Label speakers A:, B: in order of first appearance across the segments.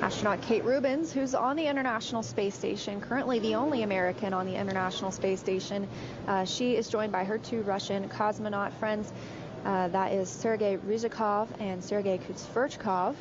A: Astronaut Kate Rubins, who's on the International Space Station, currently the only American on the International Space Station. She is joined by her two Russian cosmonaut friends. That is Sergei Ryzhikov and Sergei Kutsverchkov.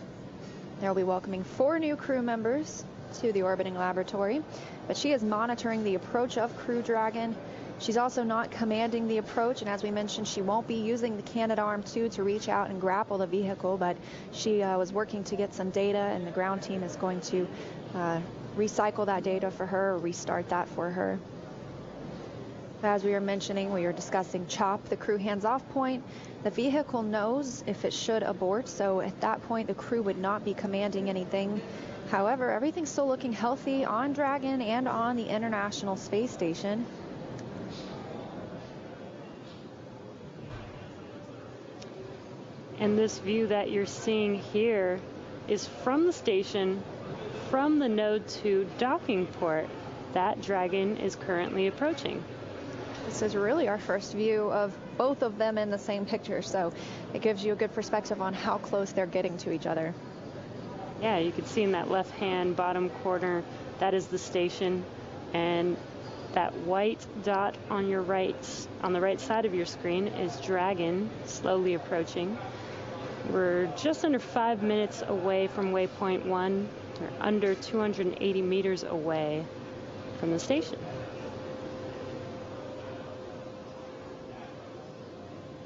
A: They'll be welcoming 4 new crew members to the orbiting laboratory, but she is monitoring the approach of Crew Dragon. She's also not commanding the approach, and as we mentioned, she won't be using the Canadarm2 to reach out and grapple the vehicle, but she was working to get some data, and the ground team is going to recycle that data for her, or restart that for her. As we were mentioning, we were discussing CHOP, the crew hands-off point. The vehicle knows if it should abort, so at that point the crew would not be commanding anything. However, everything's still looking healthy on Dragon and on the International Space Station.
B: And this view that you're seeing here is from the station, from the Node 2 docking port that Dragon is currently approaching.
A: This is really our first view of both of them in the same picture, so it gives you a good perspective on how close they're getting to each other.
B: Yeah, you can see in that left-hand bottom corner, that is the station, and that white dot on your right, on the right side of your screen, is Dragon slowly approaching. We're just under 5 minutes away from waypoint 1, or under 280 meters away from the station.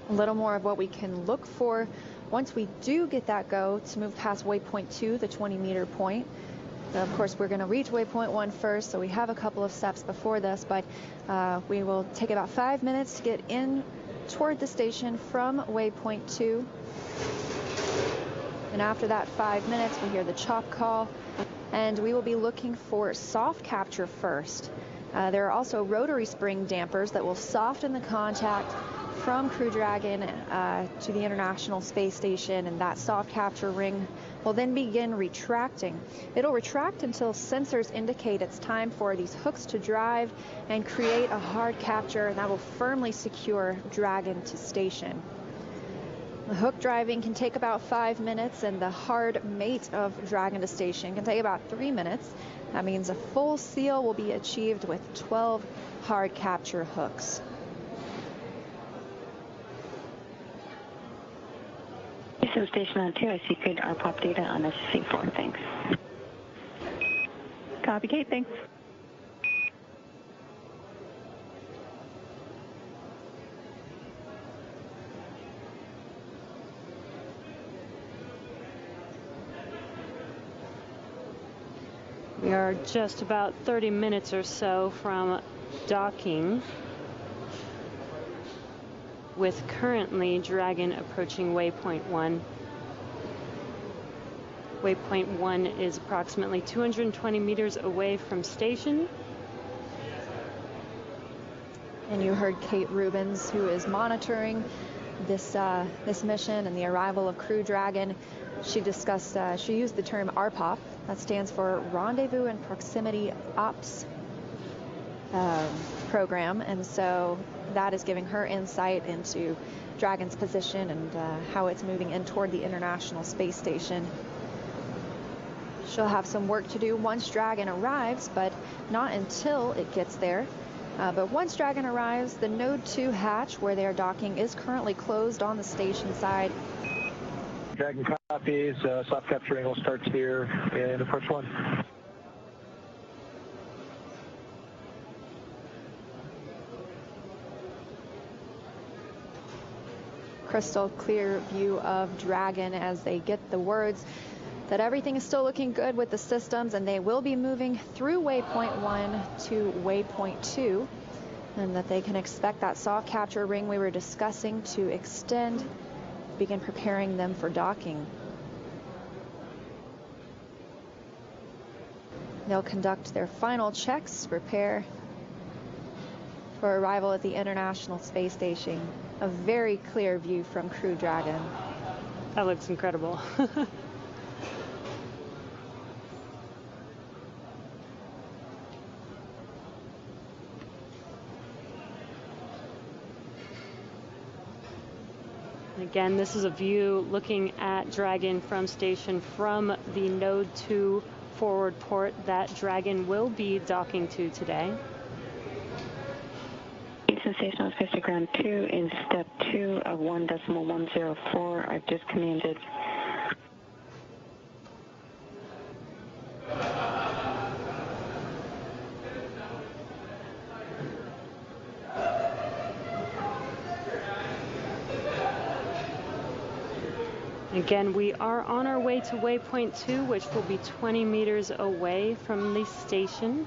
A: A little more of what we can look for once we do get that go to move past waypoint 2, the 20-meter point. Now, of course, we're going to reach waypoint 1 first, so we have a couple of steps before this, but we will take about 5 minutes to get in toward the station from waypoint 2. And after that 5 minutes, we hear the CHOP call, and we will be looking for soft capture first. There are also rotary spring dampers that will soften the contact from Crew Dragon to the International Space Station, and that soft capture ring will then begin retracting. It'll retract until sensors indicate it's time for these hooks to drive and create a hard capture, and that will firmly secure Dragon to station. The hook driving can take about 5 minutes, and the hard mate of Dragon to station can take about 3 minutes. That means a full seal will be achieved with 12 hard capture hooks.
C: So station on 2, I see good RPOP data on SC4, thanks. Copy, Kate, thanks.
B: We are just about 30 minutes or so from docking, with currently Dragon approaching waypoint 1. Waypoint 1 is approximately 220 meters away from station.
A: And you heard Kate Rubins, who is monitoring this mission and the arrival of Crew Dragon. She discussed, she used the term RPOP. That stands for Rendezvous and Proximity Ops Program, and so that is giving her insight into Dragon's position and how it's moving in toward the International Space Station. She'll have some work to do once Dragon arrives, but not until it gets there. But once Dragon arrives, the Node 2 hatch where they are docking is currently closed on the station side.
D: Dragon copies, soft capturing will start here in approach 1.
A: Crystal clear view of Dragon as they get the words that everything is still looking good with the systems, and they will be moving through waypoint 1 to waypoint 2, and that they can expect that soft capture ring we were discussing to extend, begin preparing them for docking. They'll conduct their final checks, prepare for arrival at the International Space Station. A very clear view from Crew Dragon.
B: That looks incredible. Again, this is a view looking at Dragon from station from the Node 2 forward port that Dragon will be docking to today.
C: Houston Station on Space to Ground 2 in step 2 of 1.104. I've just commanded.
B: Again, we are on our way to waypoint 2, which will be 20 meters away from the station.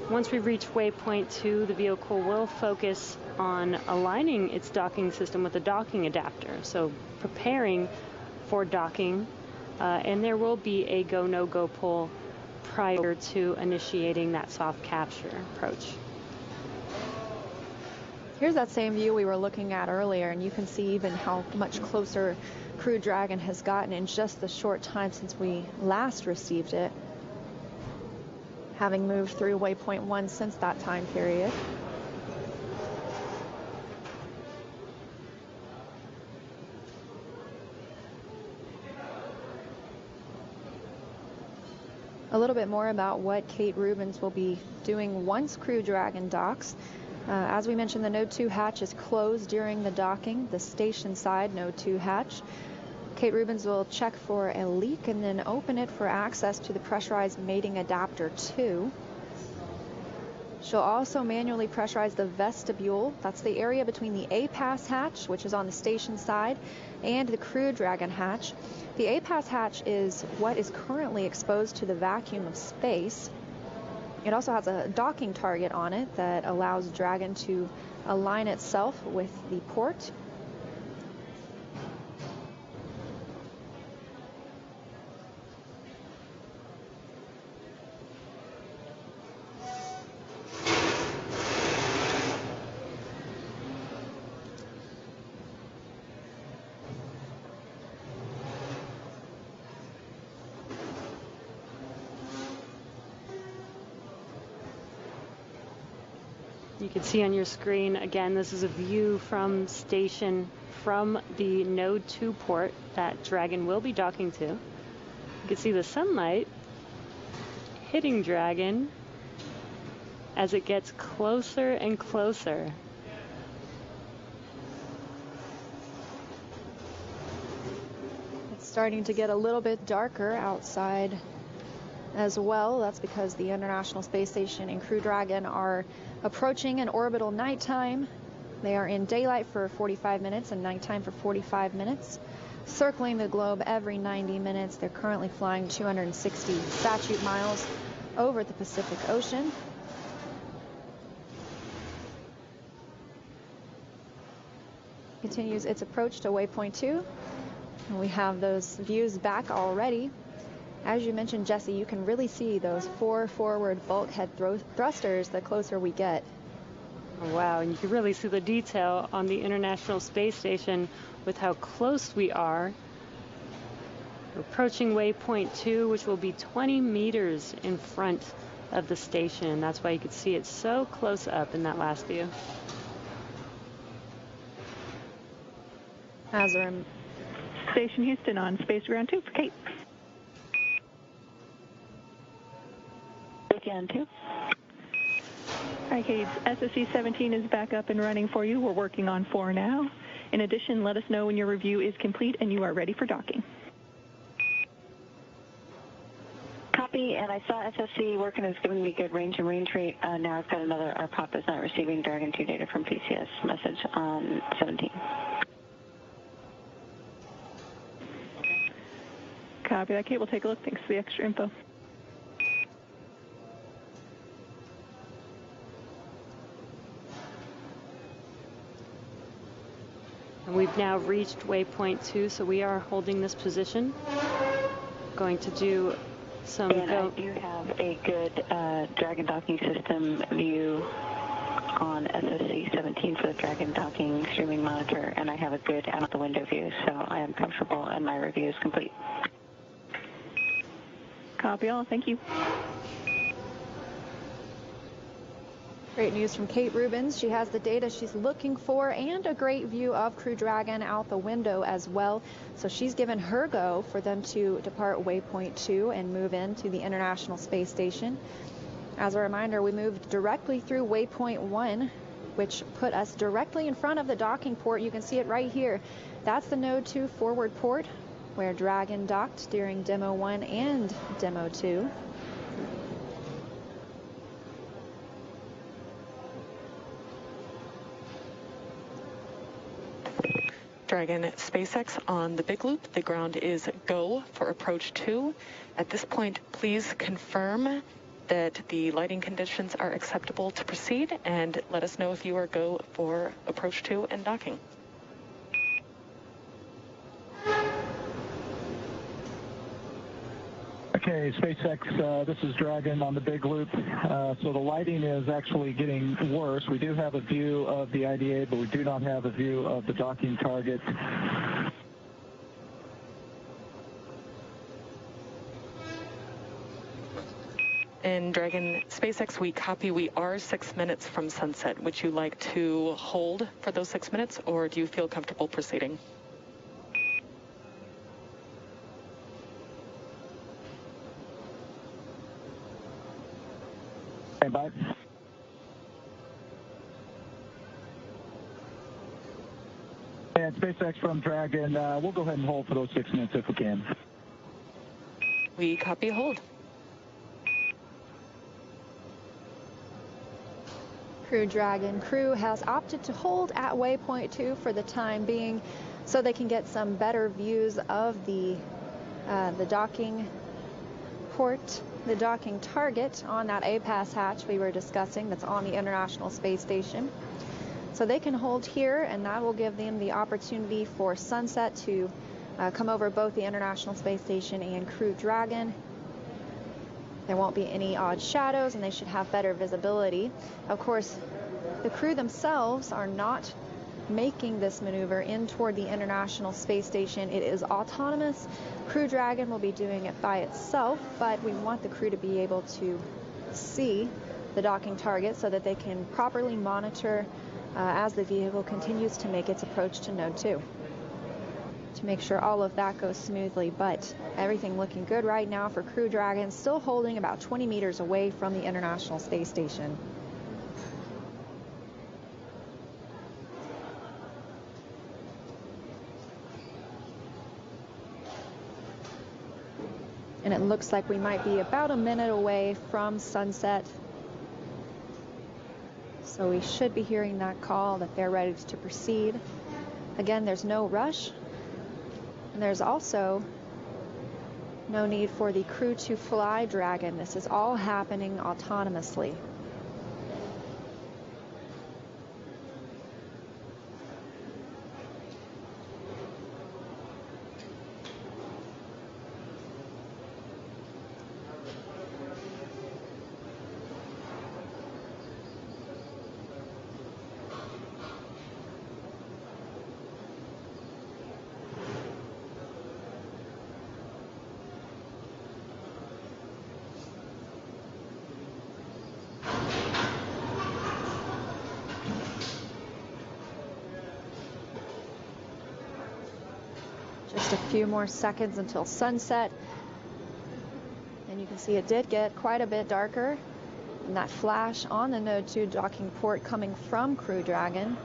B: Once we reach waypoint 2, the vehicle will focus on aligning its docking system with a docking adapter, so preparing for docking, and there will be a go, no-go pull prior to initiating that soft capture approach.
A: Here's that same view we were looking at earlier, and you can see even how much closer Crew Dragon has gotten in just the short time since we last received it, having moved through waypoint 1 since that time period. A little bit more about what Kate Rubins will be doing once Crew Dragon docks. As we mentioned, the Node 2 hatch is closed during the docking, the station side Node 2 hatch. Kate Rubins will check for a leak and then open it for access to the pressurized mating adapter 2. She'll also manually pressurize the vestibule. That's the area between the A-Pass hatch, which is on the station side, and the Crew Dragon hatch. The A-Pass hatch is what is currently exposed to the vacuum of space. It also has a docking target on it that allows Dragon to align itself with the port.
B: You can see on your screen, again, this is a view from station from the Node 2 port that Dragon will be docking to. You can see the sunlight hitting Dragon as it gets closer and closer.
A: It's starting to get a little bit darker outside as well. That's because the International Space Station and Crew Dragon are approaching an orbital nighttime. They are in daylight for 45 minutes and nighttime for 45 minutes, circling the globe every 90 minutes. They're currently flying 260 statute miles over the Pacific Ocean. Continues its approach to waypoint 2. And we have those views back already. As you mentioned, Jesse, you can really see those 4 forward bulkhead thrusters the closer we get.
B: Wow, and you can really see the detail on the International Space Station with how close we are. We're approaching waypoint 2, which will be 20 meters in front of the station. That's why you could see it so close up in that last view.
A: Hazard.
E: Station Houston on Space Ground 2 for Kate.
C: Ground 2.
E: Hi, Kate. SSC 17 is back up and running for you. We're working on 4 now. In addition, let us know when your review is complete and you are ready for docking.
C: Copy, and I saw SSC working. It's giving me good range and range rate. Now I've got another, our POP is not receiving Dragon 2 data from PCS message on 17.
E: Copy that, Kate. We'll take a look. Thanks for the extra info.
B: And we've now reached waypoint 2, so we are holding this position. Going to do some
C: and I do have a good Dragon docking system view on SSC 17 for the Dragon docking streaming monitor, and I have a good out the window view, so I am comfortable and my review is complete.
E: Copy all. Thank you.
A: Great news from Kate Rubens. She has the data she's looking for and a great view of Crew Dragon out the window as well. So she's given her go for them to depart waypoint 2 and move into the International Space Station. As a reminder, we moved directly through waypoint 1, which put us directly in front of the docking port. You can see it right here. That's the Node 2 forward port where Dragon docked during Demo 1 and Demo 2.
F: Dragon SpaceX on the big loop. The ground is go for approach 2. At this point, please confirm that the lighting conditions are acceptable to proceed, and let us know if you are go for approach 2 and docking.
D: Okay, SpaceX, this is Dragon on the big loop. So the lighting is actually getting worse. We do have a view of the IDA, but we do not have a view of the docking target.
F: In Dragon SpaceX, we copy. We are 6 minutes from sunset. Would you like to hold for those 6 minutes, or do you feel comfortable proceeding?
D: Stand by. And SpaceX from Dragon, we'll go ahead and hold for those 6 minutes if we can.
F: We copy hold.
A: Crew Dragon crew has opted to hold at waypoint 2 for the time being so they can get some better views of the docking port, the docking target on that APAS hatch we were discussing that's on the International Space Station. So they can hold here, and that will give them the opportunity for sunset to come over both the International Space Station and Crew Dragon. There won't be any odd shadows, and they should have better visibility. Of course, the crew themselves are not making this maneuver in toward the International Space Station. It is autonomous. Crew Dragon will be doing it by itself, but we want the crew to be able to see the docking target so that they can properly monitor as the vehicle continues to make its approach to Node 2. To make sure all of that goes smoothly, but everything looking good right now for Crew Dragon, still holding about 20 meters away from the International Space Station. And it looks like we might be about a minute away from sunset. So we should be hearing that call that they're ready to proceed. Again, there's no rush. And there's also no need for the crew to fly Dragon. This is all happening autonomously. Just a few more seconds until sunset. And you can see it did get quite a bit darker. And that flash on the Node 2 docking port coming from Crew Dragon.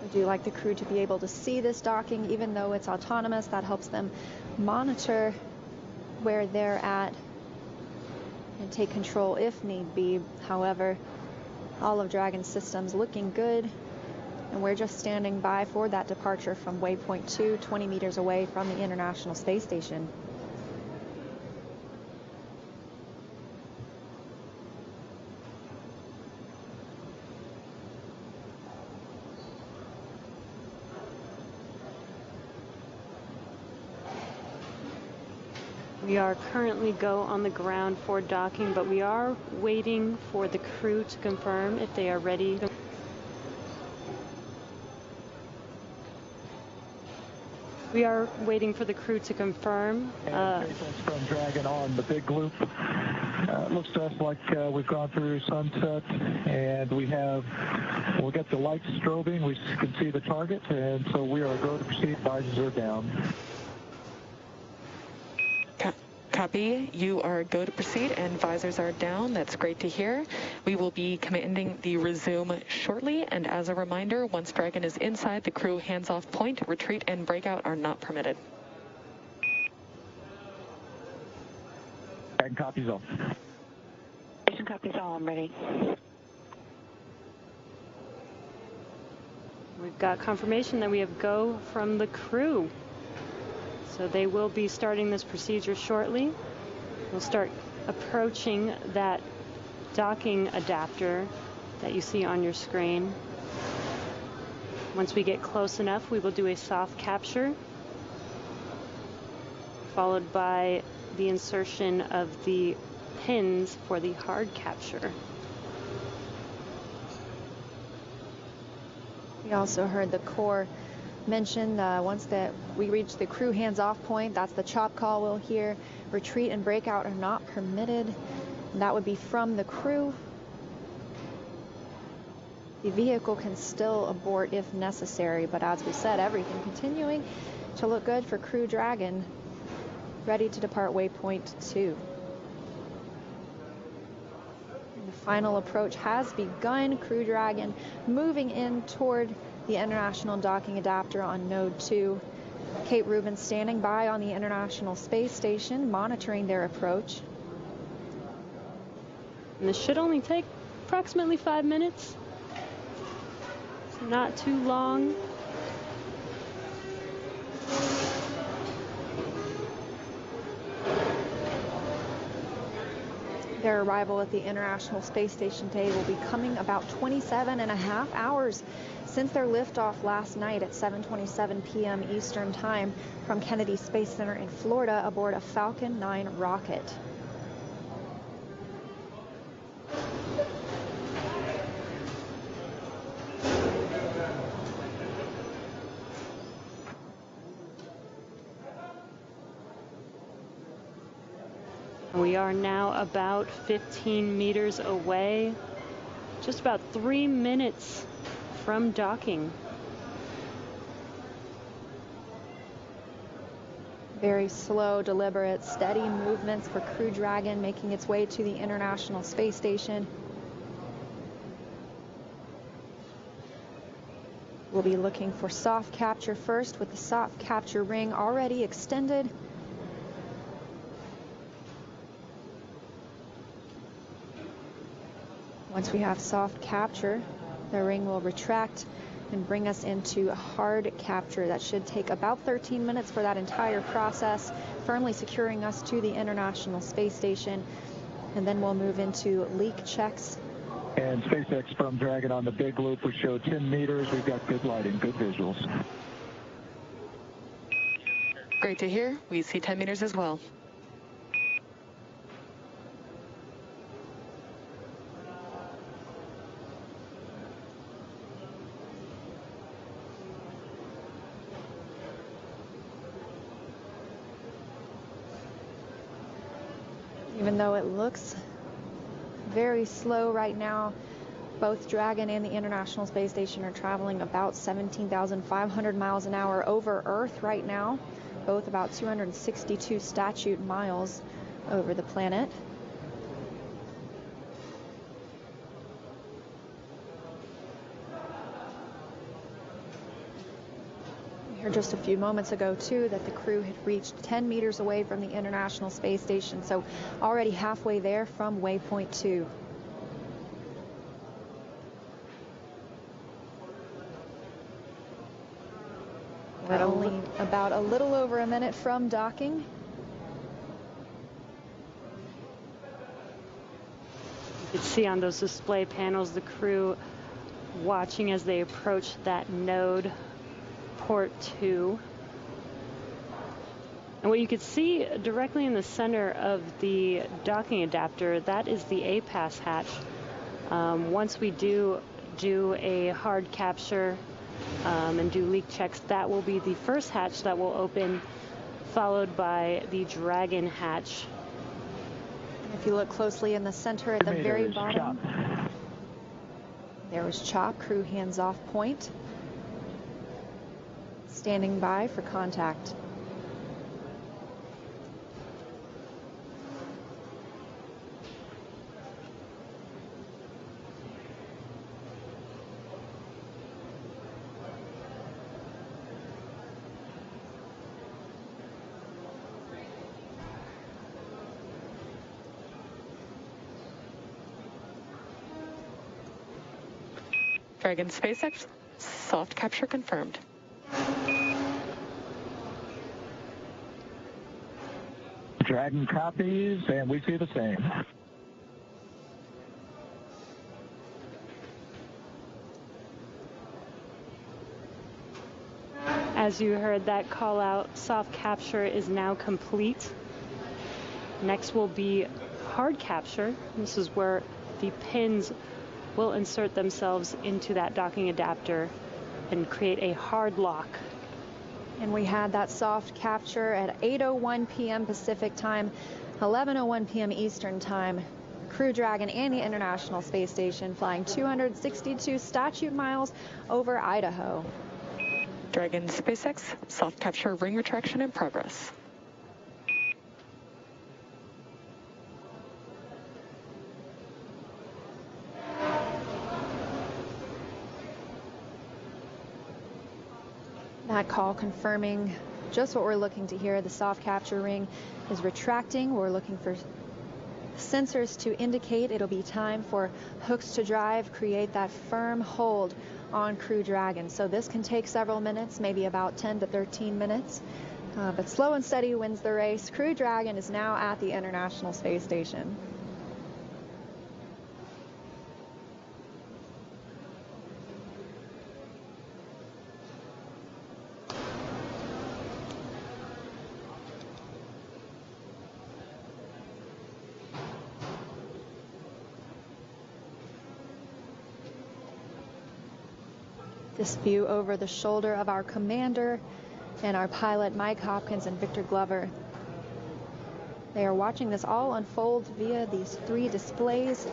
A: We do like the crew to be able to see this docking, even though it's autonomous. That helps them monitor where they're at and take control if need be. However, all of Dragon's systems looking good, and we're just standing by for that departure from waypoint 2, 20 meters away from the International Space Station.
B: We are currently go on the ground for docking, but we are waiting for the crew to confirm if they are ready. We are waiting for the crew to confirm.
D: From Dragon on the big loop. Looks to us like we've gone through sunset, and we'll get the lights strobing. We can see the target, and so we are go to proceed. Visors are down.
F: Copy. You are go to proceed, and visors are down. That's great to hear. We will be commanding the resume shortly, and as a reminder, once Dragon is inside the crew hands-off point, retreat and breakout are not permitted.
D: Dragon copies all.
C: Station copies all. I'm ready.
B: We've got confirmation that we have go from the crew. So they will be starting this procedure shortly. We'll start approaching that docking adapter that you see on your screen. Once we get close enough, we will do a soft capture, followed by the insertion of the pins for the hard capture.
A: We also heard the Corps mention once that we reach the crew hands-off point, that's the chop call we'll hear. Retreat and breakout are not permitted. And that would be from the crew. The vehicle can still abort if necessary, but as we said, everything continuing to look good for Crew Dragon, ready to depart waypoint 2. The final approach has begun. Crew Dragon moving in toward the International Docking Adapter on Node 2. Kate Rubin standing by on the International Space Station, monitoring their approach.
B: And this should only take approximately 5 minutes. So not too long.
A: Their arrival at the International Space Station today will be coming about 27.5 hours since their liftoff last night at 7:27 p.m. Eastern Time from Kennedy Space Center in Florida aboard a Falcon 9 rocket.
B: We are now about 15 meters away, just about 3 minutes from docking.
A: Very slow, deliberate, steady movements for Crew Dragon making its way to the International Space Station. We'll be looking for soft capture first, with the soft capture ring already extended. Once we have soft capture, the ring will retract and bring us into hard capture. That should take about 13 minutes for that entire process, firmly securing us to the International Space Station. And then we'll move into leak checks.
D: And SpaceX from Dragon on the big loop, we show 10 meters. We've got good lighting, good visuals.
F: Great to hear. We see 10 meters as well.
A: Even though it looks very slow right now, both Dragon and the International Space Station are traveling about 17,500 miles an hour over Earth right now, both about 262 statute miles over the planet. We heard just a few moments ago, too, that the crew had reached 10 meters away from the International Space Station, so already halfway there from waypoint 2. We're only about a little over a minute from docking.
B: You can see on those display panels the crew watching as they approach that node, port 2. And what you can see directly in the center of the docking adapter, that is the APAS hatch. Once we do a hard capture, and do leak checks. That will be the first hatch that will open, followed by the Dragon hatch.
A: If you look closely in the center at the very bottom, there was Chop, crew hands off point, standing by for contact.
F: Dragon SpaceX, soft capture confirmed.
D: Dragon copies, and we see the same.
B: As you heard that call out, soft capture is now complete. Next will be hard capture. This is where the pins will insert themselves into that docking adapter and create a hard lock.
A: And we had that soft capture at 8:01 p.m. Pacific time, 11:01 p.m. Eastern time. Crew Dragon and the International Space Station flying 262 statute miles over Idaho.
F: Dragon SpaceX, soft capture ring retraction in progress.
A: That call confirming just what we're looking to hear. The soft capture ring is retracting. We're looking for sensors to indicate it'll be time for hooks to drive, create that firm hold on Crew Dragon. So this can take several minutes, maybe about 10 to 13 minutes. But slow and steady wins the race. Crew Dragon is now at the International Space Station. This view over the shoulder of our commander and our pilot, Mike Hopkins and Victor Glover. They are watching this all unfold via these 3 displays.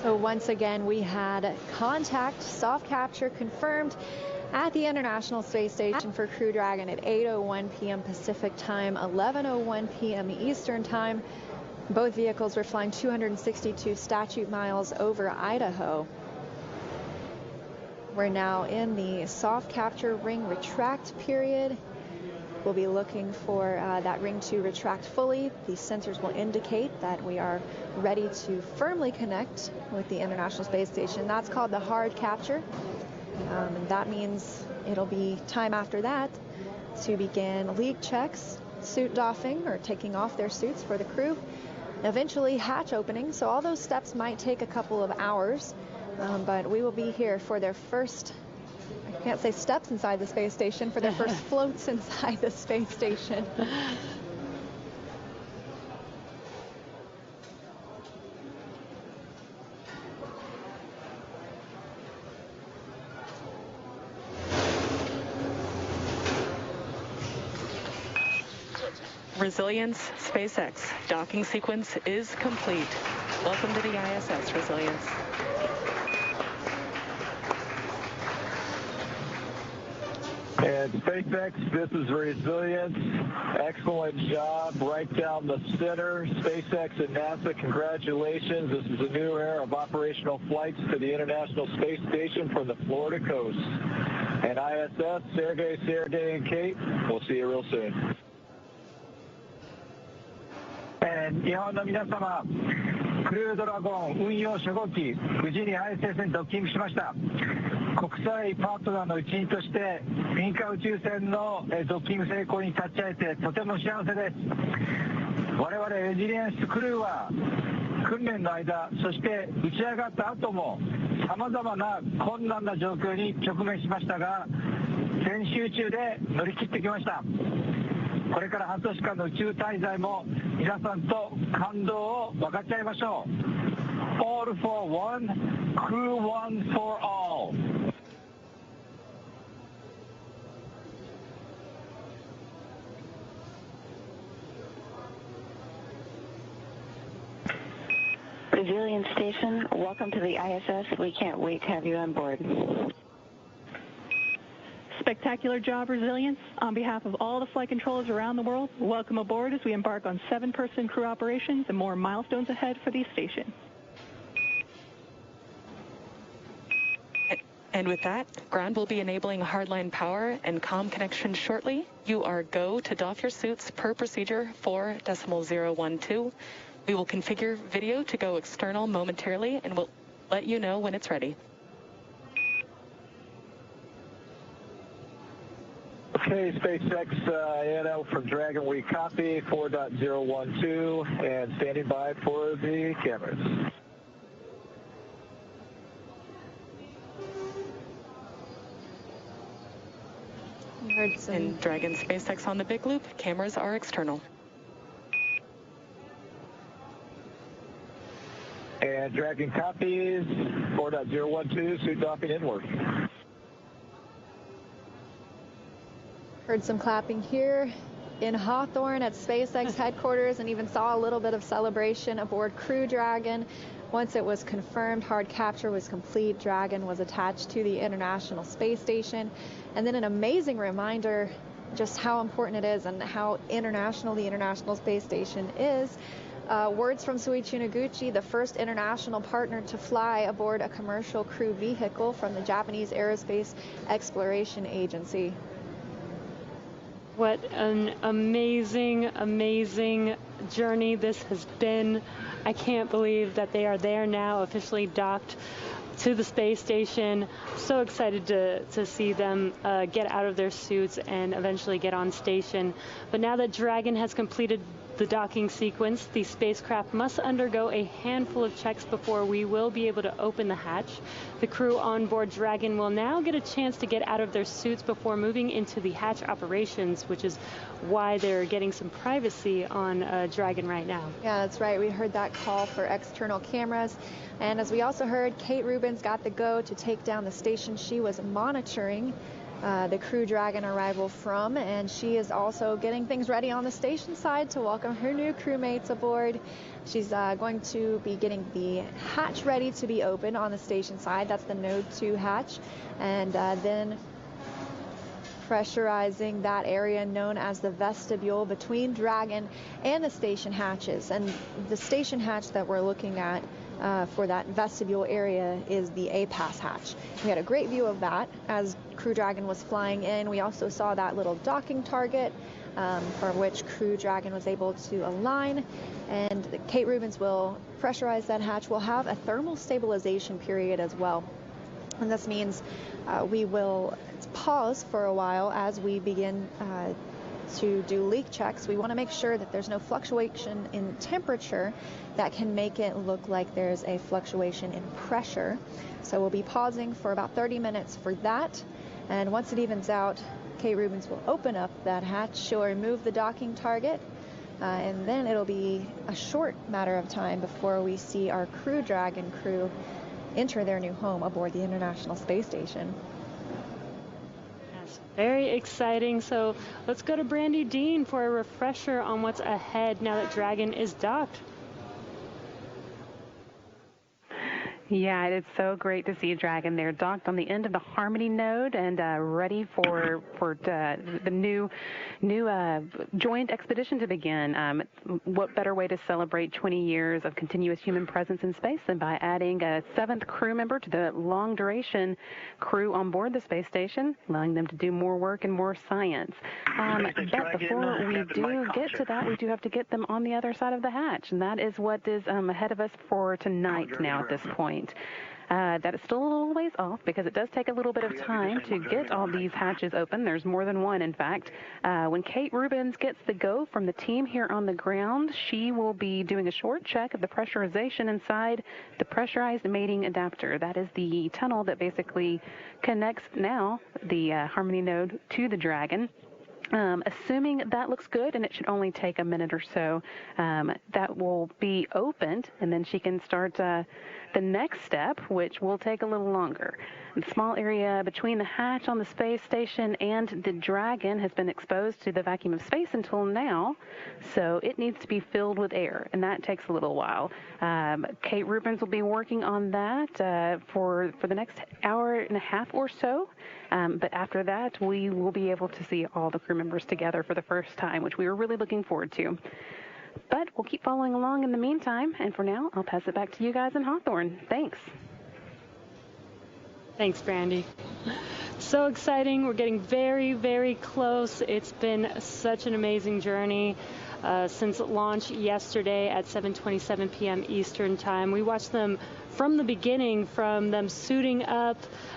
A: So once again, we had contact, soft capture confirmed at the International Space Station for Crew Dragon at 8:01 p.m. Pacific time, 11:01 p.m. Eastern time. Both vehicles were flying 262 statute miles over Idaho. We're now in the soft capture ring retract period. We'll be looking for that ring to retract fully. These sensors will indicate that we are ready to firmly connect with the International Space Station. That's called the hard capture. And that means it'll be time after that to begin leak checks, suit doffing or taking off their suits for the crew, eventually hatch opening. So all those steps might take a couple of hours, but we will be here for their first, I can't say steps inside the space station, for their first floats inside the space station.
F: Resilience SpaceX, docking sequence is complete. Welcome to the ISS, Resilience.
D: And SpaceX, this is Resilience. Excellent job right down the center. SpaceX and NASA, congratulations. This is a new era of operational flights to the International Space Station from the Florida coast. And ISS, Sergey, and Kate, we'll see you real soon.
G: 日本の皆様、クルードラゴン運用初号機、無事に ISS にドッキングしました。国際パートナーの一員として民間宇宙船のドッキング成功に立ち会えてとても幸せです。我々レジリエンスクルーは訓練の間、そして打ち上がった後もさまざまな困難な状況に直面しましたが、全集中で乗り切ってきました。これから半年間の宇宙滞在も皆さんと感動を分かち合いましょう。 All for one, crew one for all.
C: Brazilian Station, welcome to the ISS. We can't wait to have you on board.
E: Spectacular job, Resilience. On behalf of all the flight controllers around the world, welcome aboard as we embark on 7-person crew operations and more milestones ahead for the station.
F: And with that, ground will be enabling hardline power and comm connection shortly. You are go to doff your suits per procedure 4.012. We will configure video to go external momentarily, and we'll let you know when it's ready.
D: Okay, SpaceX ANL from Dragon, we copy 4.012 and standing by for the cameras.
F: And Dragon SpaceX on the big loop, cameras are external.
D: And Dragon copies 4.012, suit doffing inward.
A: Heard some clapping here in Hawthorne at SpaceX headquarters, and even saw a little bit of celebration aboard Crew Dragon. Once it was confirmed hard capture was complete, Dragon was attached to the International Space Station. And then an amazing reminder just how important it is and how international the International Space Station is. Words from Soichi Noguchi, the first international partner to fly aboard a commercial crew vehicle from the Japanese Aerospace Exploration Agency.
B: What an amazing, amazing journey this has been. I can't believe that they are there now, officially docked to the space station. So excited to see them get out of their suits and eventually get on station. But now that Dragon has completed the docking sequence, the spacecraft must undergo a handful of checks before we will be able to open the hatch. The crew on board Dragon will now get a chance to get out of their suits before moving into the hatch operations, which is why they're getting some privacy on Dragon right now.
A: Yeah, that's right. We heard that call for external cameras. And as we also heard, Kate Rubins got the go to take down the station she was monitoring the Crew Dragon arrival from, and she is also getting things ready on the station side to welcome her new crewmates aboard. She's going to be getting the hatch ready to be opened on the station side. That's the Node 2 hatch, and then pressurizing that area known as the vestibule between Dragon and the station hatches. And the station hatch that we're looking at for that vestibule area is the A-Pass hatch. We had a great view of that as Crew Dragon was flying in. We also saw that little docking target for which Crew Dragon was able to align. And Kate Rubins will pressurize that hatch. We'll have a thermal stabilization period as well. And this means we will pause for a while as we begin to do leak checks. We want to make sure that there's no fluctuation in temperature that can make it look like there's a fluctuation in pressure. So we'll be pausing for about 30 minutes for that. And once it evens out, Kate Rubins will open up that hatch. She'll remove the docking target. And then it'll be a short matter of time before we see our Crew Dragon crew enter their new home aboard the International Space Station.
B: Yes, very exciting. So let's go to Brandy Dean for a refresher on what's ahead now that Dragon is docked.
H: Yeah, it's so great to see Dragon there docked on the end of the Harmony node and ready for the new joint expedition to begin. What better way to celebrate 20 years of continuous human presence in space than by adding a 7th crew member to the long-duration crew on board the space station, allowing them to do more work and more science. But before we do get to that, we do have to get them on the other side of the hatch, and that is what is ahead of us for tonight now at this point. that is still a little ways off because it does take a little bit of time to get all these hatches open. There's more than one, in fact. When Kate Rubens gets the go from the team here on the ground, she will be doing a short check of the pressurization inside the pressurized mating adapter. That is the tunnel that basically connects now the Harmony node to the Dragon. Assuming that looks good, and it should only take a minute or so, that will be opened, and then she can start the next step, which will take a little longer. The small area between the hatch on the space station and the Dragon has been exposed to the vacuum of space until now, so it needs to be filled with air, and that takes a little while. Kate Rubens will be working on that for the next hour and a half or so, but after that, we will be able to see all the crew members together for the first time, which we were really looking forward to. But we'll keep following along in the meantime, and for now, I'll pass it back to you guys in Hawthorne. Thanks.
B: Thanks, Brandy. So exciting. We're getting very, very close. It's been such an amazing journey since launch yesterday at 7:27 p.m. Eastern Time. We watched them from the beginning, from them suiting up,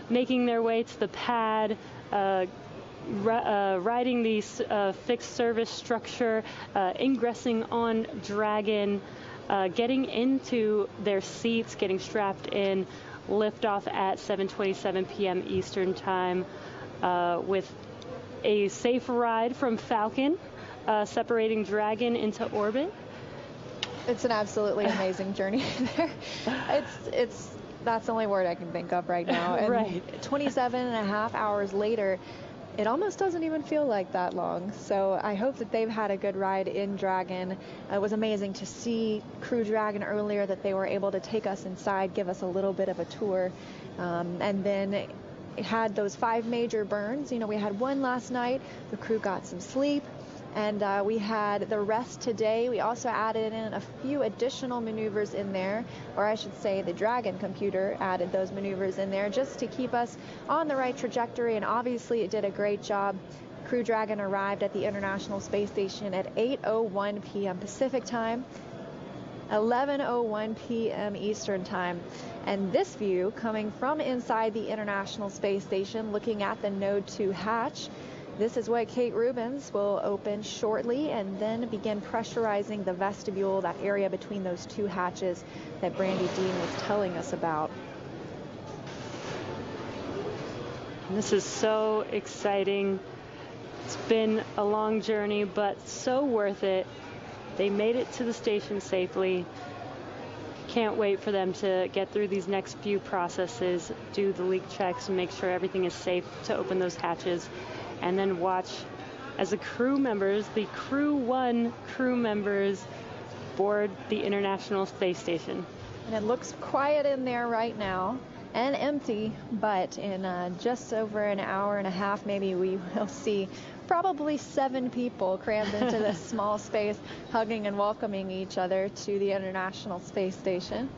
B: making their way to the pad, riding the fixed service structure, ingressing on Dragon, getting into their seats, getting strapped in, liftoff at 7:27 p.m. Eastern Time with a safe ride from Falcon, separating Dragon into orbit.
A: It's an absolutely amazing journey there. That's the only word I can think of right now. And
B: right.
A: 27 and a half hours later, it almost doesn't even feel like that long. So I hope that they've had a good ride in Dragon. It was amazing to see Crew Dragon earlier, that they were able to take us inside, give us a little bit of a tour. And then it had those 5 major burns. You know, we had one last night. The crew got some sleep. And we had the rest today. We also added in a few additional maneuvers in there, or I should say the Dragon computer added those maneuvers in there just to keep us on the right trajectory, and obviously it did a great job. Crew Dragon arrived at the International Space Station at 8:01 p.m. Pacific Time, 11:01 p.m. Eastern Time. And this view coming from inside the International Space Station, looking at the Node 2 hatch, this is what Kate Rubens will open shortly, and then begin pressurizing the vestibule, that area between those 2 hatches that Brandy Dean was telling us about.
B: This is so exciting. It's been a long journey, but so worth it. They made it to the station safely. Can't wait for them to get through these next few processes, do the leak checks, and make sure everything is safe to open those hatches. And then watch as the crew members, the Crew 1 crew members, board the International Space Station.
A: And it looks quiet in there right now and empty, but in just over an hour and a half, maybe we will see probably 7 people crammed into this small space, hugging and welcoming each other to the International Space Station.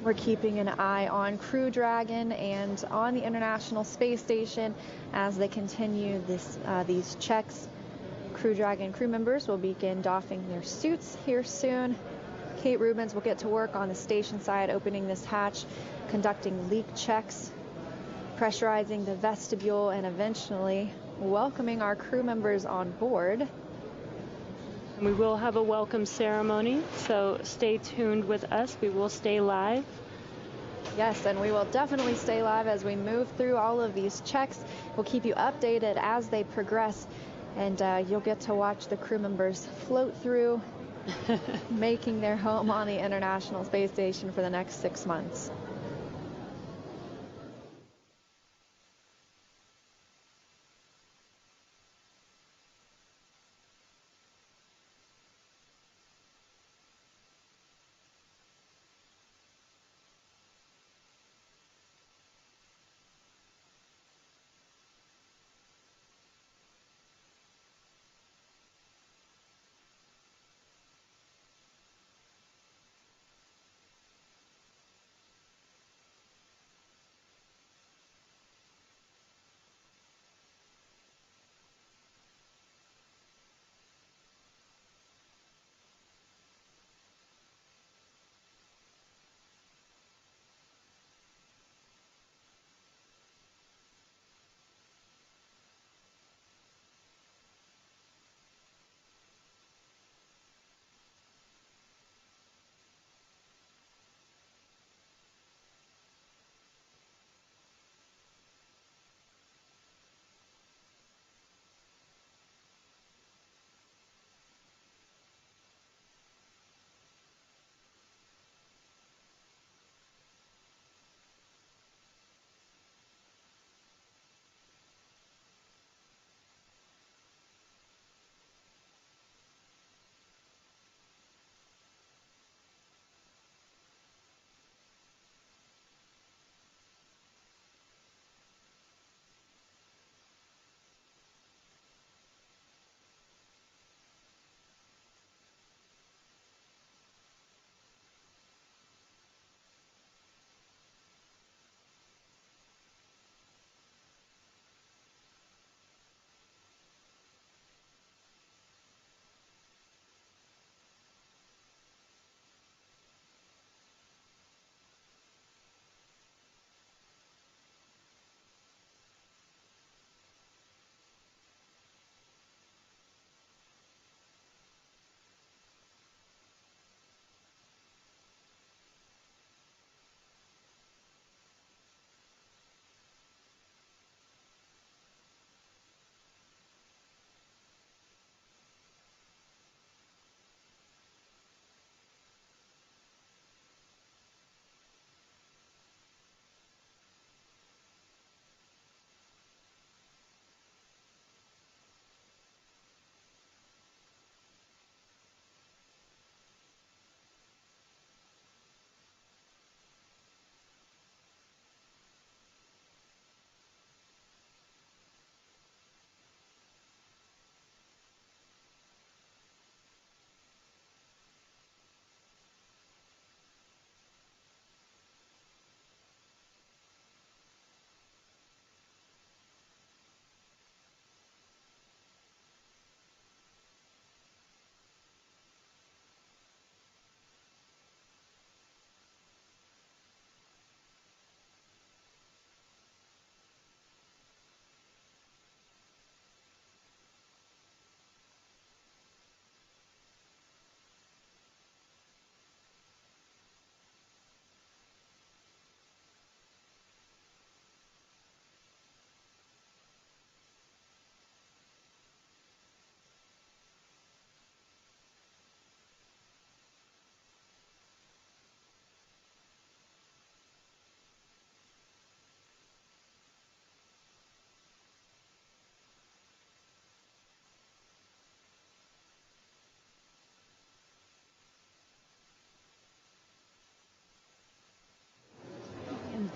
A: We're keeping an eye on Crew Dragon and on the International Space Station as they continue these checks. Crew Dragon crew members will begin doffing their suits here soon. Kate Rubens will get to work on the station side, opening this hatch, conducting leak checks, pressurizing the vestibule, and eventually welcoming our crew members on board.
B: And we will have a welcome ceremony, so stay tuned with us. We will stay live.
A: Yes, and we will definitely stay live as we move through all of these checks. We'll keep you updated as they progress, and you'll get to watch the crew members float through, making their home on the International Space Station for the next 6 months.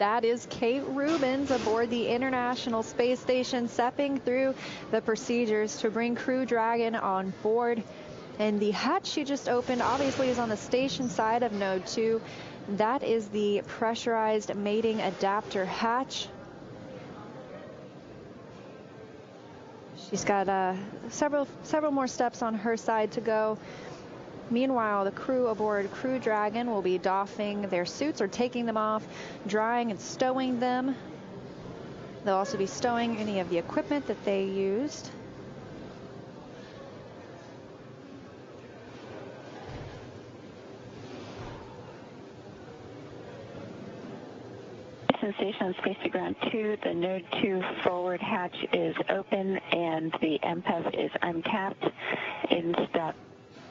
A: That is Kate Rubins aboard the International Space Station, stepping through the procedures to bring Crew Dragon on board. And the hatch she just opened obviously is on the station side of Node 2. That is the pressurized mating adapter hatch. She's got several more steps on her side to go. Meanwhile, the crew aboard Crew Dragon will be doffing their suits or taking them off, drying and stowing them. They'll also be stowing any of the equipment that they used.
C: Station space to ground 2, the Node 2 forward hatch is open and the MPEF is uncapped. In step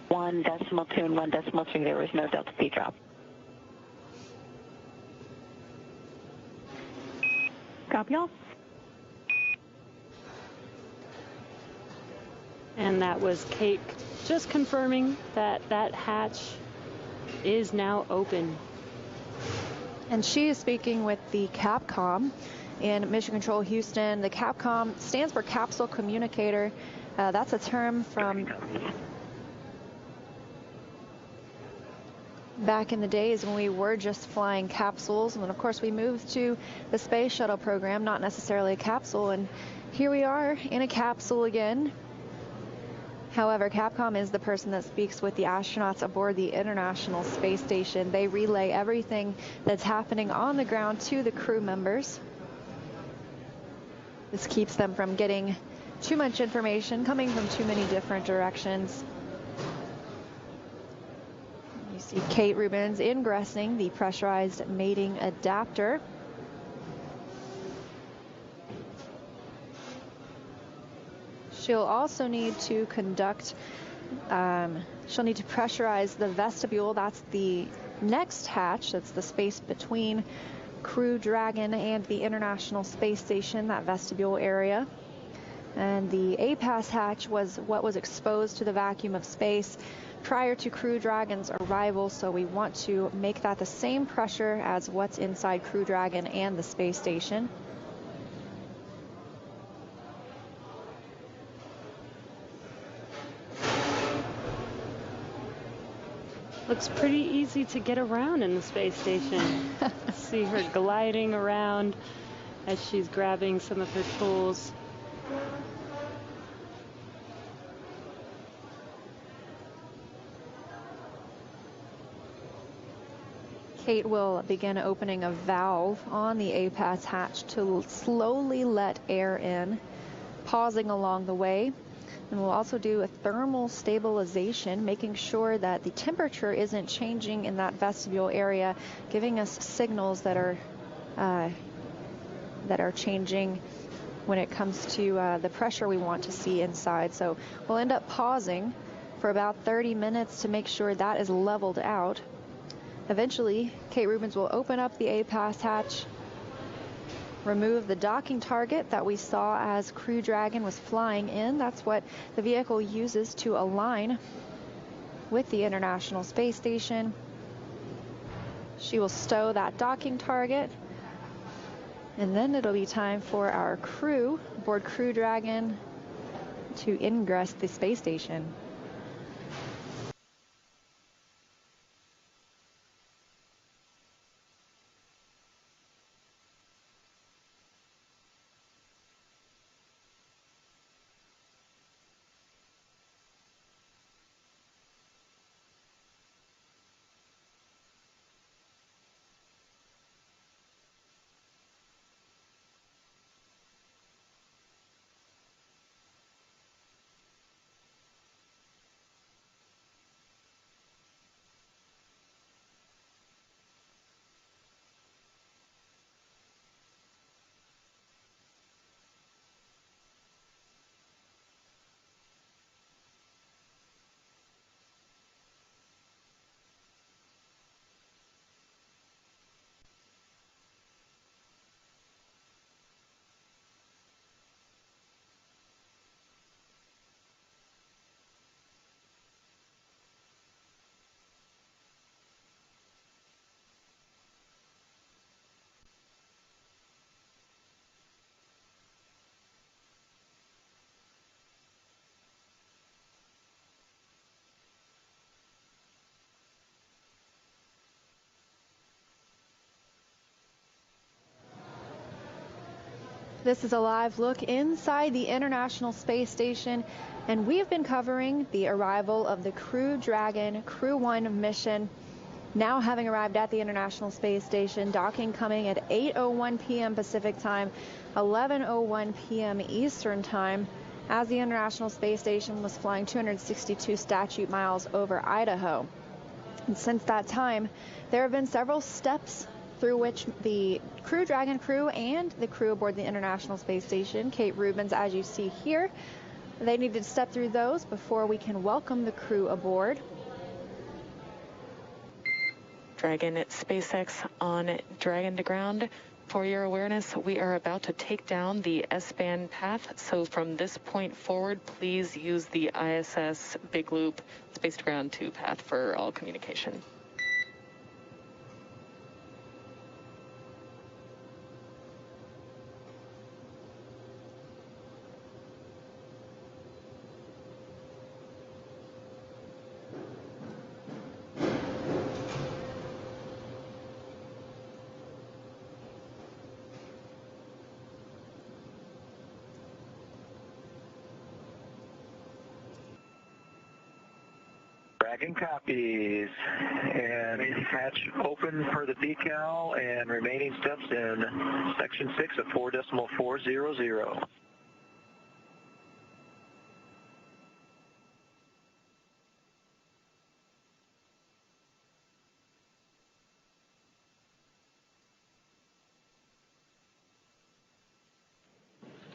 C: 1.2 and 1.3, there was no delta P drop.
E: Copy all.
B: And that was Kate just confirming that that hatch is now open.
A: And she is speaking with the Capcom in Mission Control Houston. The Capcom stands for Capsule Communicator. That's a term from back in the days when we were just flying capsules. And then, of course, we moved to the Space Shuttle program, not necessarily a capsule. And here we are in a capsule again. However, Capcom is the person that speaks with the astronauts aboard the International Space Station. They relay everything that's happening on the ground to the crew members. This keeps them from getting too much information coming from too many different directions. You see Kate Rubins ingressing the pressurized mating adapter. She'll also need to conduct, she'll need to pressurize the vestibule. That's the next hatch. That's the space between Crew Dragon and the International Space Station, that vestibule area. And the APAS hatch was what was exposed to the vacuum of space prior to Crew Dragon's arrival, so we want to make that the same pressure as what's inside Crew Dragon and the space station.
B: Looks pretty easy to get around in the space station. See her gliding around as she's grabbing some of her tools.
A: Kate will begin opening a valve on the APAS hatch to slowly let air in, pausing along the way. And we'll also do a thermal stabilization, making sure that the temperature isn't changing in that vestibule area, giving us signals that are changing when it comes to the pressure we want to see inside. So we'll end up pausing for about 30 minutes to make sure that is leveled out. Eventually, Kate Rubins will open up the APAS hatch, remove the docking target that we saw as Crew Dragon was flying in. That's what the vehicle uses to align with the International Space Station. She will stow that docking target, and then it'll be time for our crew aboard Crew Dragon to ingress the space station. This is a live look inside the International Space Station, and we've been covering the arrival of the Crew Dragon Crew 1 mission. Now having arrived at the International Space Station, docking coming at 8:01 p.m. Pacific Time, 11:01 p.m. Eastern Time, as the International Space Station was flying 262 statute miles over Idaho. And since that time, there have been several steps through which the Crew Dragon crew and the crew aboard the International Space Station, Kate Rubins, as you see here, they need to step through those before we can welcome the crew aboard.
F: Dragon at SpaceX on Dragon to ground. For your awareness, we are about to take down the S-band path, so from this point forward, please use the ISS Big Loop Space to Ground 2 path for all communication.
D: Dragon copies, and hatch open for the decal and remaining steps in section 6 of 4.400.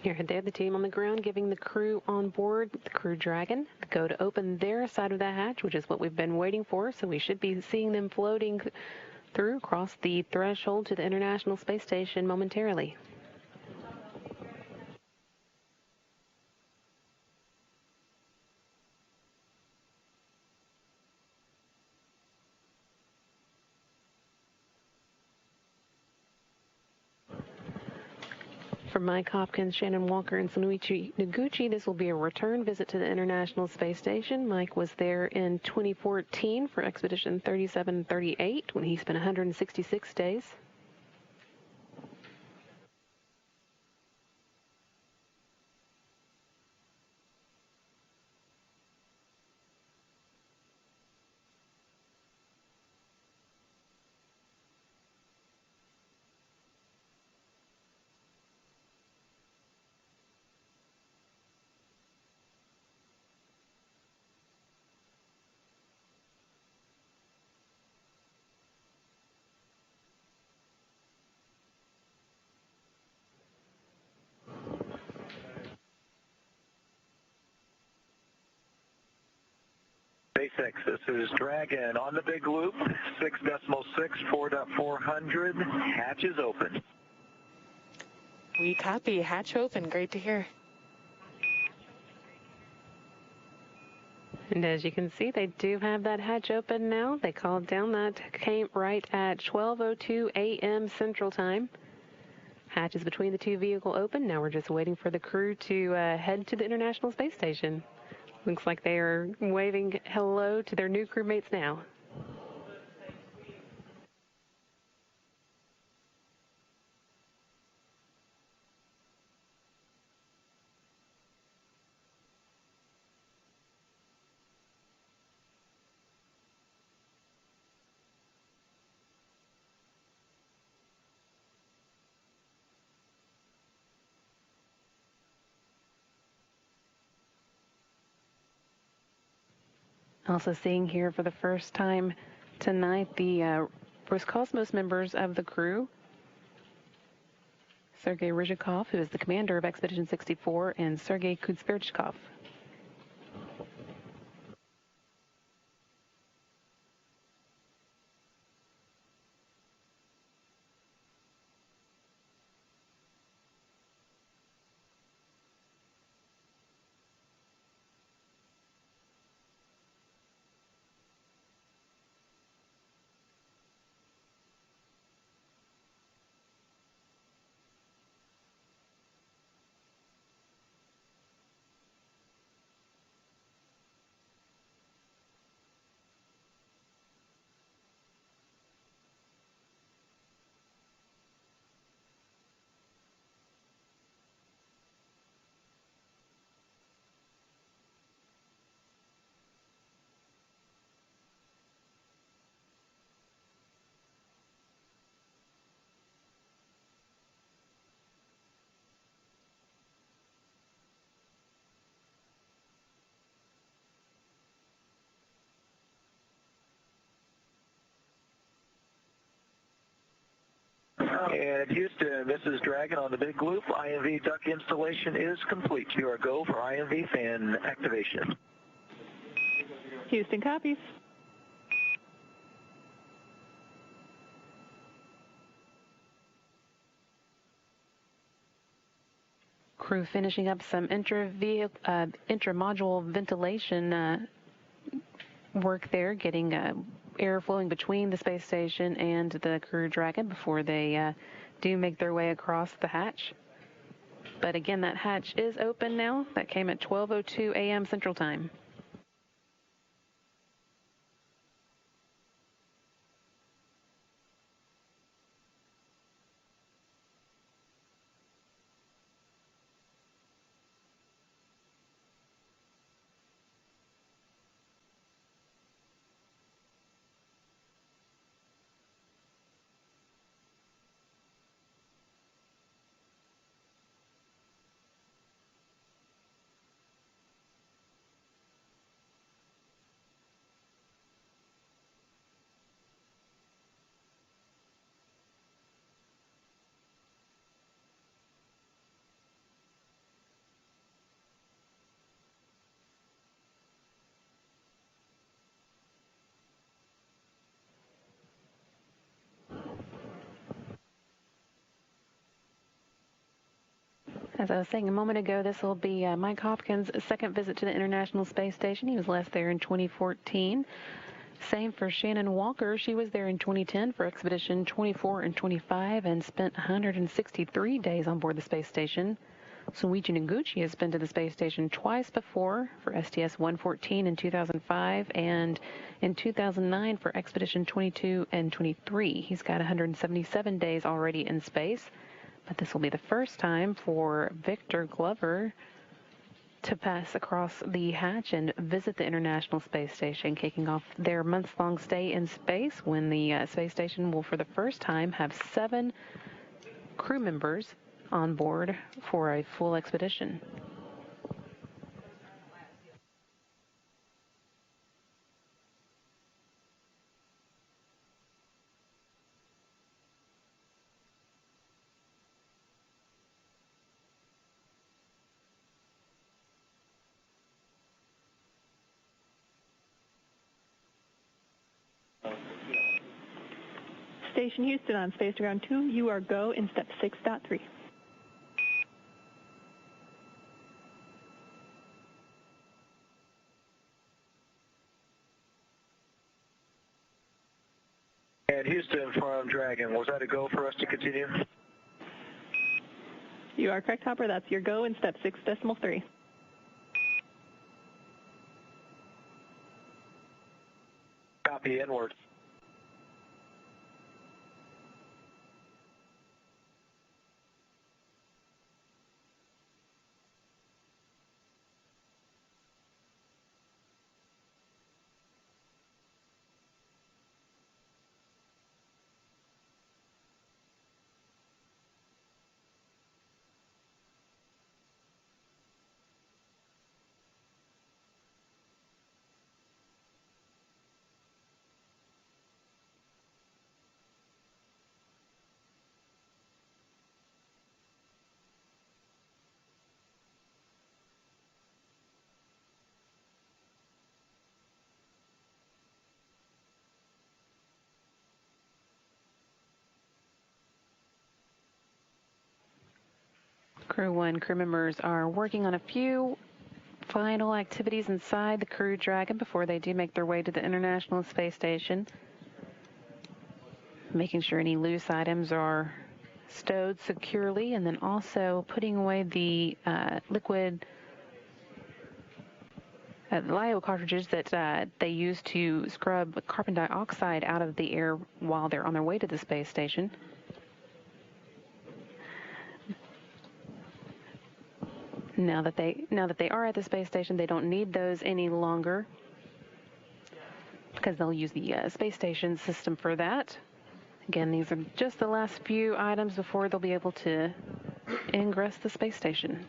H: Here there, the team on the ground giving the crew on board the Crew Dragon the go to open their side of the hatch, which is what we've been waiting for. So we should be seeing them floating through across the threshold to the International Space Station momentarily. For Mike Hopkins, Shannon Walker, and Sonuichi Noguchi, this will be a return visit to the International Space Station. Mike was there in 2014 for Expedition 3738 when he spent 166 days.
D: SpaceX, this is Dragon on the big loop, 6.6, 4.400, hatch is open.
F: We copy. Hatch open. Great to hear.
H: And as you can see, they do have that hatch open now. They called down. That came right at 12:02 a.m. Central Time. Hatch is between the two vehicles open. Now we're just waiting for the crew to head to the International Space Station. Looks like they are waving hello to their new crewmates now. Also seeing here for the first time tonight the Roscosmos members of the crew. Sergei Ryzhikov, who is the commander of Expedition 64, and Sergei Kudzberchkov.
D: And Houston, this is Dragon on the big loop. IMV duck installation is complete. You are go for IMV fan activation.
E: Houston copies.
H: Crew finishing up some intra-module ventilation work there, getting air flowing between the space station and the Crew Dragon before they do make their way across the hatch. But again, that hatch is open now. That came at 12:02 a.m. Central Time. As I was saying a moment ago, this will be Mike Hopkins' second visit to the International Space Station. He was last there in 2014. Same for Shannon Walker. She was there in 2010 for Expedition 24 and 25 and spent 163 days on board the space station. Soichi Noguchi has been to the space station twice before for STS-114 in 2005 and in 2009 for Expedition 22 and 23. He's got 177 days already in space. But this will be the first time for Victor Glover to pass across the hatch and visit the International Space Station, kicking off their months-long stay in space when the space station will, for the first time, have 7 crew members on board for a full expedition.
E: Station Houston on Space to Ground 2, you are go in step 6.3.
D: And Houston from Dragon, was that a go for us to continue?
E: You are correct, Hopper. That's your go in step 6.3.
D: Copy, inward.
H: Crew 1 crew members are working on a few final activities inside the Crew Dragon before they do make their way to the International Space Station. Making sure any loose items are stowed securely, and then also putting away the liquid LiO cartridges that they use to scrub carbon dioxide out of the air while they're on their way to the space station. Now that they are at the space station, they don't need those any longer because they'll use the space station system for that. Again, these are just the last few items before they'll be able to ingress the space station.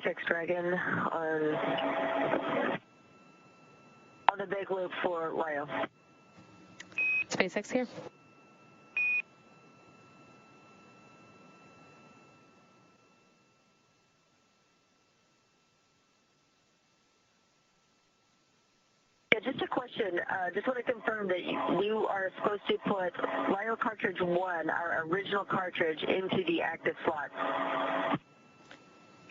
C: SpaceX Dragon on the big loop for LIO.
F: SpaceX here.
C: Yeah, just a question. Just want to confirm that you are supposed to put LIO cartridge 1, our original cartridge, into the active slot.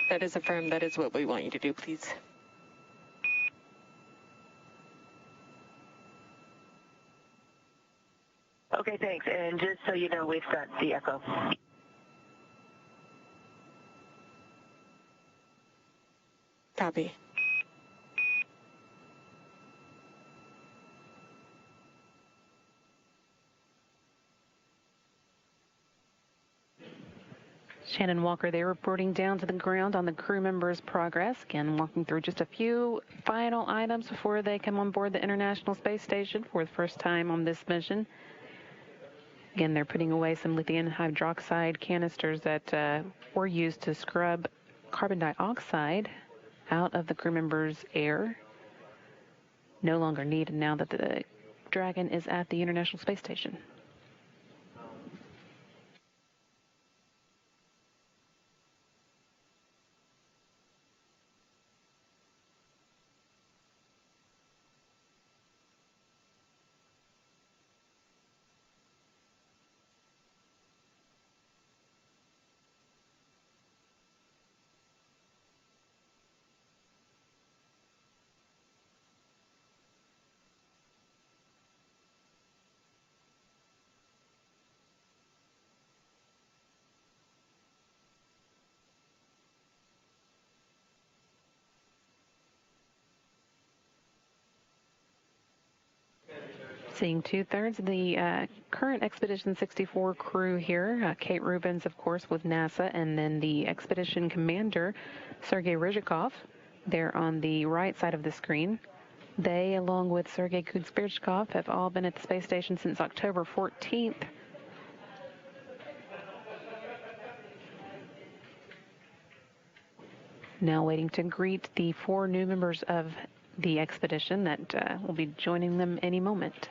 F: That is affirmed. That is what we want you to do, please.
C: Okay, thanks. And just so you know, we've got the echo.
F: Copy.
H: Shannon Walker there reporting down to the ground on the crew members' progress. Again, walking through just a few final items before they come on board the International Space Station for the first time on this mission. Again, they're putting away some lithium hydroxide canisters that were used to scrub carbon dioxide out of the crew members' air. No longer needed now that the Dragon is at the International Space Station. Seeing two-thirds of the current Expedition 64 crew here. Kate Rubins, of course, with NASA, and then the Expedition Commander, Sergei Ryzhikov, there on the right side of the screen. They, along with Sergei Kuzbirchkov, have all been at the space station since October 14th. Now waiting to greet the 4 new members of the expedition that will be joining them any moment.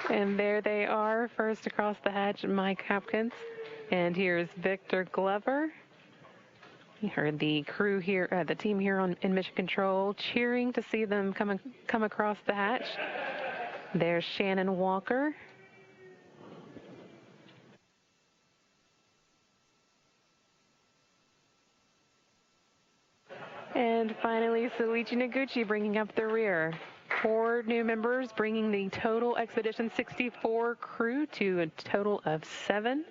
H: And there they are, first across the hatch, Mike Hopkins. And here's Victor Glover. You heard the crew here, the team here in Mission Control, cheering to see them come across the hatch. There's Shannon Walker. And finally, Soichi Noguchi bringing up the rear. 4 new members, bringing the total Expedition 64 crew to a total of 7.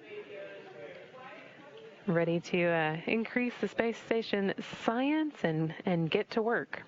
H: Ready to increase the space station science and get to work.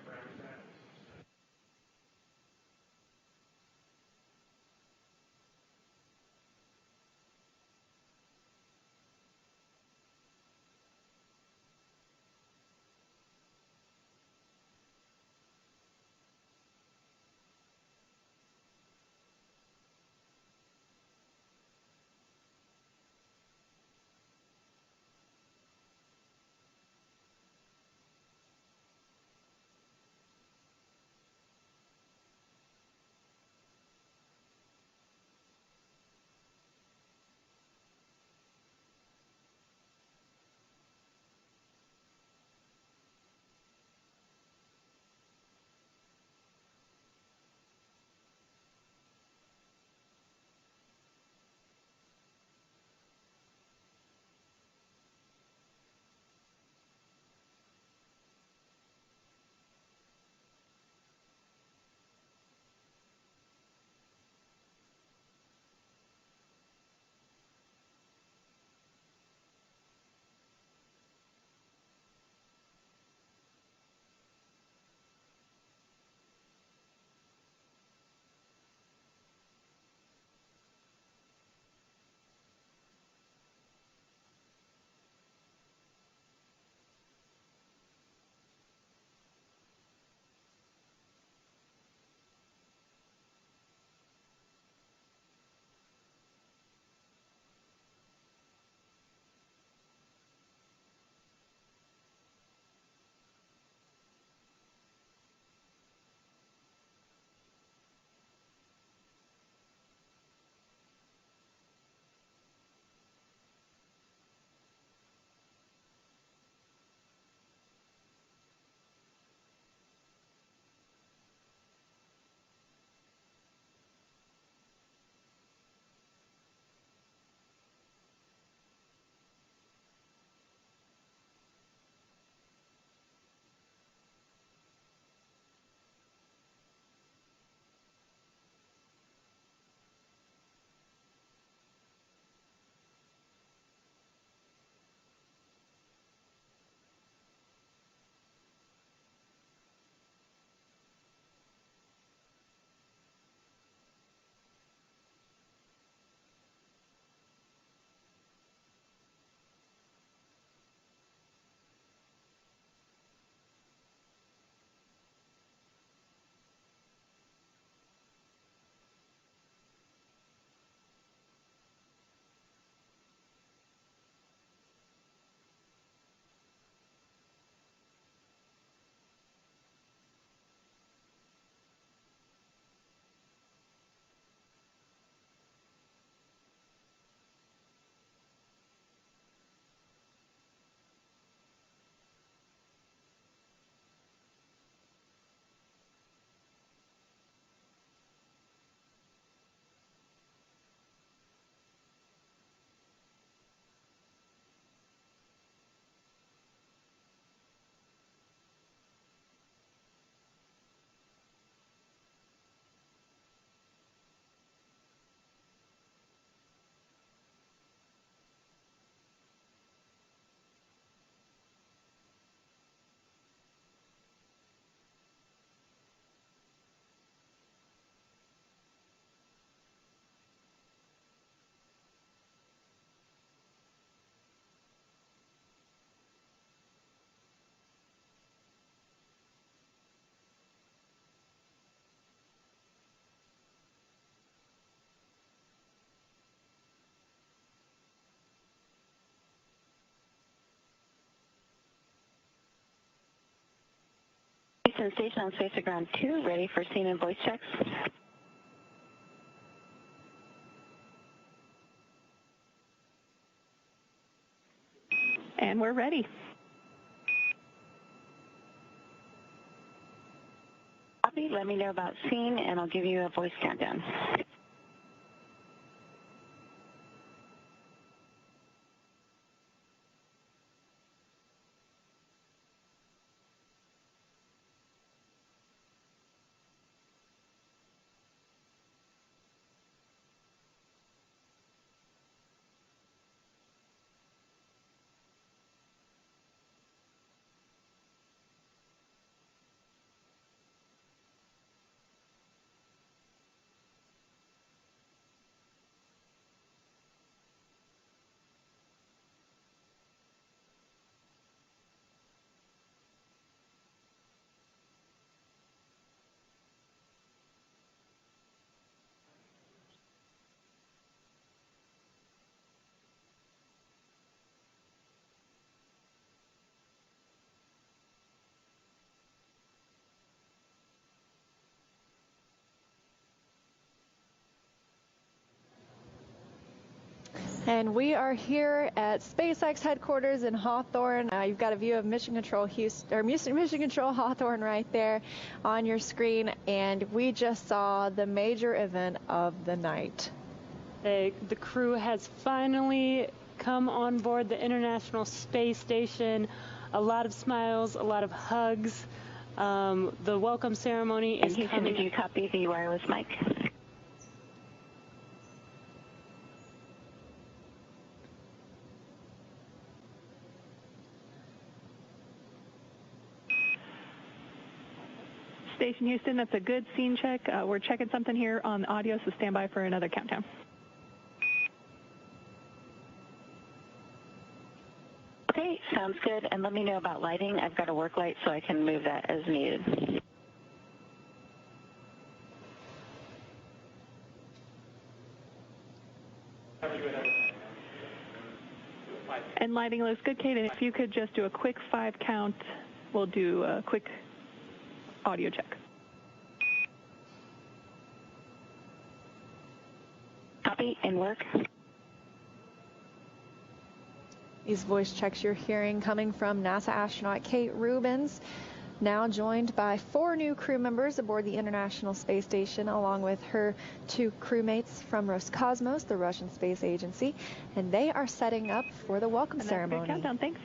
C: Houston Station on Space to Ground 2, ready for scene and voice checks.
E: And we're ready.
C: Copy, let me know about scene, and I'll give you a voice countdown.
A: And we are here at SpaceX headquarters in Hawthorne. You've got a view of Mission Control Houston, or Mission Control Hawthorne right there on your screen. And we just saw the major event of the night.
B: The crew has finally come on board the International Space Station. A lot of smiles, a lot of hugs. The welcome ceremony is
C: Houston,
B: coming.
C: did you copy the wireless mic?
E: Station Houston, that's a good scene check. We're checking something here on the audio, so stand by for another countdown.
C: Okay, sounds good. And let me know about lighting. I've got a work light, so I can move that as needed.
E: And lighting looks good, Kate. And if you could just do a quick 5 count, we'll do a quick audio check.
C: Copy and work.
A: These voice checks you're hearing coming from NASA astronaut Kate Rubins, now joined by 4 new crew members aboard the International Space Station, along with her 2 crewmates from Roscosmos, the Russian space agency, and they are setting up for the welcome ceremony.
E: That's a good countdown. Thanks.